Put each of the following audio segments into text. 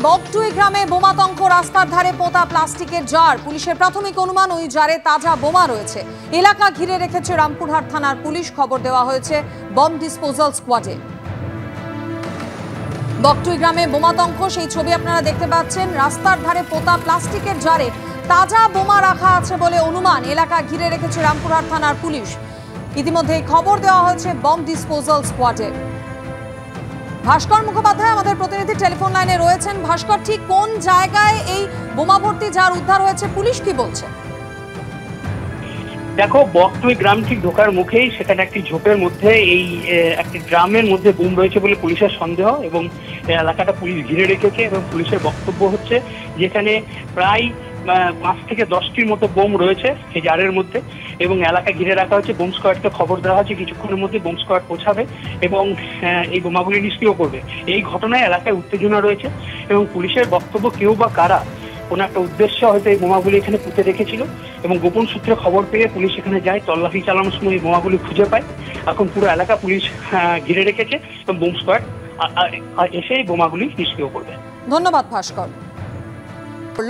বকটুই গ্রামে বোমাতঙ্ক, রাস্তার ধারে পোঁতা প্লাস্টিকের জার। পুলিশের প্রাথমিক অনুমান ওই জারে তাজা বোমা রয়েছে। এলাকা ঘিরে রেখেছে রামপুরহাট থানার পুলিশ। খবর দেওয়া হয়েছে বম ডিসপোজাল স্কোয়াডে। বকটুই গ্রামে বোমাতঙ্ক, সেই ছবি আপনারা দেখতে পাচ্ছেন। রাস্তার ধারে পোঁতা প্লাস্টিকের জারে তাজা বোমা রাখা আছে বলে অনুমান। এলাকা ঘিরে রেখেছে রামপুরহাট থানার পুলিশ। ইতিমধ্যে খবর দেওয়া হয়েছে বম ডিসপোজাল স্কোয়াডে। ভাস্কর মুখোপাধ্যায় আমাদের প্রতিনিধি টেলিফোন লাইনে রয়েছেন। ভাস্কর, ঠিক কোন জায়গায় এই বোমা ভর্তি জার উদ্ধার হয়েছে, পুলিশ কি বলছে? দেখো, বকটুই গ্রাম ঠিক ঢোকার মুখেই সেখানে একটি ঝোপের মধ্যে একটি ড্রামের মধ্যে বোম রয়েছে বলে পুলিশের সন্দেহ, এবং এলাকাটা পুলিশ ঘিরে রেখেছে। এবং পুলিশের বক্তব্য হচ্ছে যেখানে প্রায় 5 থেকে 10টির মতো বোম রয়েছে এই জারের মধ্যে, এবং এলাকা ঘিরে রাখা হচ্ছে। বোম স্কোয়াডকে খবর দেওয়া হচ্ছে কিছুক্ষণের মধ্যে বোম স্কোয়াড পৌঁছাবে এবং এই বোমাগুলি নিষ্ক্রিয় করবে। এই ঘটনায় এলাকায় উত্তেজনা রয়েছে এবং পুলিশের বক্তব্য কেউ বা কারা কোনো একটা উদ্দেশ্যে হয়তো এই বোমাগুলি এখানে পুঁতে রেখেছিল, এবং গোপন সূত্রে খবর পেয়ে পুলিশ এখানে যায়। তল্লাশি চালানোর সময় এই বোমাগুলি খুঁজে পায়। এখন পুরো এলাকা পুলিশ ঘিরে রেখেছে এবং বোম স্কোয়াড এসে এই বোমাগুলি নিষ্ক্রিয় করবে। ধন্যবাদ ভাস্কর।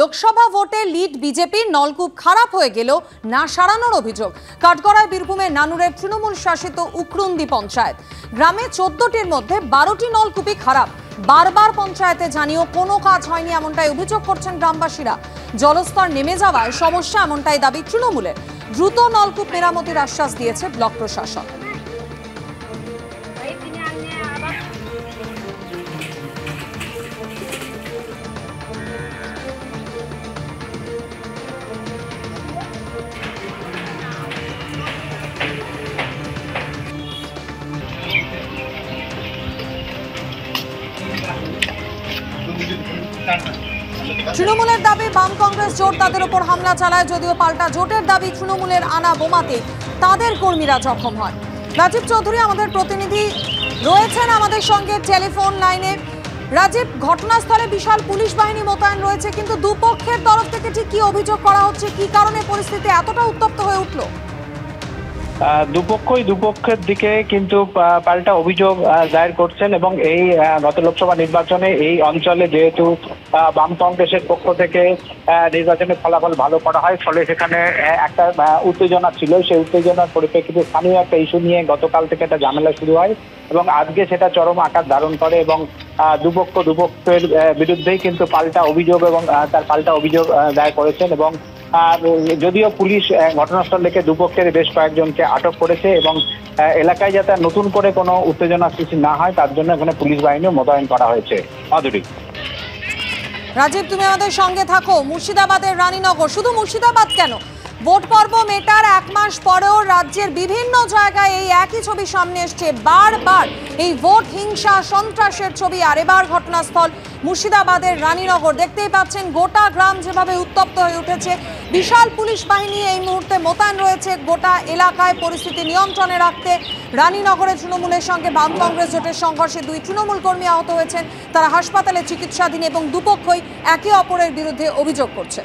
লোকসভা ভোটে লিড বিজেপির, নলকূপ খারাপ হয়ে গেল না সারানোর অভিযোগ। কাঠগড়ায় বীরভূমের নানুরের তৃণমূল শাসিত উকরুন্দি পঞ্চায়েত। গ্রামে 14টির মধ্যে 12টি নলকূপই খারাপ। বারবার পঞ্চায়েতে জানিয়েও কোনো কাজ হয়নি, এমনটাই অভিযোগ করছেন গ্রামবাসীরা। জলস্তর নেমে যাওয়ায় সমস্যা, এমনটাই দাবি তৃণমূলের। দ্রুত নলকূপ মেরামতির আশ্বাস দিয়েছে ব্লক প্রশাসন। তৃণমূলের দাবি বাম কংগ্রেস জোট তাদের উপর হামলা চালায়। যদিও পাল্টা জোটের দাবি তৃণমূলের আনা বোমাতে তাদের কর্মীরা জখম হয়। রাজীব চৌধুরী আমাদের প্রতিনিধি রয়েছেন আমাদের সঙ্গে টেলিফোন লাইনে। রাজীব, ঘটনাস্থলে বিশাল পুলিশ বাহিনী মোতায়েন রয়েছে, কিন্তু দুপক্ষের তরফ থেকে ঠিক কি অভিযোগ করা হচ্ছে, কি কারণে পরিস্থিতি এতটা উত্তপ্ত হয়ে উঠলো? দুপক্ষের দিকে কিন্তু পাল্টা অভিযোগ দায়ের করছেন, এবং এই গত লোকসভা নির্বাচনে এই অঞ্চলে যেহেতু বাম কংগ্রেসের পক্ষ থেকে নির্বাচনের ফলাফল ভালো করা হয়, ফলে সেখানে একটা উত্তেজনা ছিল। সেই উত্তেজনার পরিপ্রেক্ষিতে স্থানীয় একটা ইস্যু নিয়ে গতকাল থেকে একটা ঝামেলা শুরু হয়, এবং আজকে সেটা চরম আকার ধারণ করে, এবং দুপক্ষের বিরুদ্ধেই কিন্তু পাল্টা অভিযোগ এবং তার পাল্টা অভিযোগ দায়ের করেছেন। এবং যদিও পুলিশ ঘটনাস্থল থেকে দুপক্ষের বেশ কয়েকজনকে আটক করেছে, এবং এলাকায় যাতে নতুন করে কোনো উত্তেজনা সৃষ্টি না হয় তার জন্য এখানে পুলিশ বাহিনীও মোতায়েন করা হয়েছে। মাধুরী। রাজীব, তুমি আমাদের সঙ্গে থাকো। মুর্শিদাবাদের রানীনগর, শুধু মুর্শিদাবাদ কেন, ভোট পর্ব মেটার 1 মাস পরেও রাজ্যের বিভিন্ন জায়গায় এই একই ছবি সামনে এসছে। বারবার এই ভোট হিংসা সন্ত্রাসের ছবি। আর এবার ঘটনাস্থল মুর্শিদাবাদের রানীনগর। দেখতেই পাচ্ছেন গোটা গ্রাম যেভাবে উত্তপ্ত হয়ে উঠেছে। বিশাল পুলিশ বাহিনী এই মুহূর্তে মোতায়েন রয়েছে গোটা এলাকায় পরিস্থিতি নিয়ন্ত্রণে রাখতে। রানীনগরে তৃণমূলের সঙ্গে বাম কংগ্রেস জোটের সংঘর্ষে 2 তৃণমূল কর্মী আহত হয়েছেন। তারা হাসপাতালে চিকিৎসাধীন এবং দুপক্ষই একে অপরের বিরুদ্ধে অভিযোগ করছে।